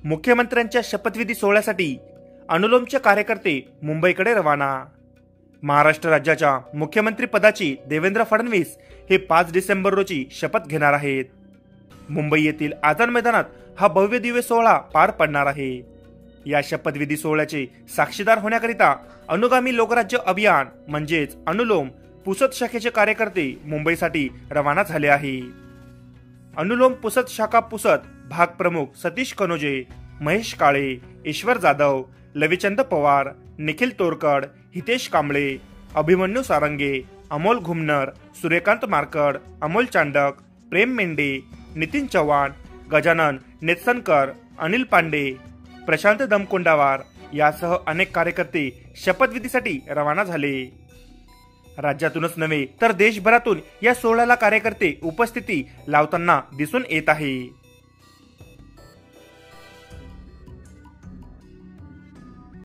मुख्यमंत्र्यांच्या शपथविधी सोहळ्यासाठी अनुलोमचे कार्यकर्ते मुंबईकडे रवाना। महाराष्ट्र राज्याच्या मुख्यमंत्री पदाची देवेंद्र फडणवीस हे 5 डिसेंबर रोजी शपथ घेणार आहेत। मुंबई येथील आझाद मैदानात हा भव्य दिव्य सोहळा पार पडणार आहे। या शपथविधी सोहळ्याचे साक्षीदार होण्याकरिता अनुगामी लोकराज्य अभियान म्हणजेच अनुलोम पुसद शाखेचे कार्यकर्ते मुंबईसाठी रवाना झाले आहे। अनुलोम पुसद शाखा पुसद भाग प्रमुख सतीश कनोजे, महेश काळे, ईश्वर जाधव, लविचंद पवार, निखिल तोरकड, हितेश कांबळे, अभिमन्यू सारंगे, अमोल घुमनर, सूर्यकांत मारकड, अमोल चांडक, प्रेम मेंढे, नितीन चव्हाण, गजानन नेत्सनकर, अनिल पांडे, प्रशांत दमकोंडावार यासह अनेक कार्यकर्ते शपथविधीसाठी रवाना झाले। राज्यातूनच नव्हे तर देशभरातून या सोहळ्याला कार्यकर्ते उपस्थिती लावताना दिसून येत आहे।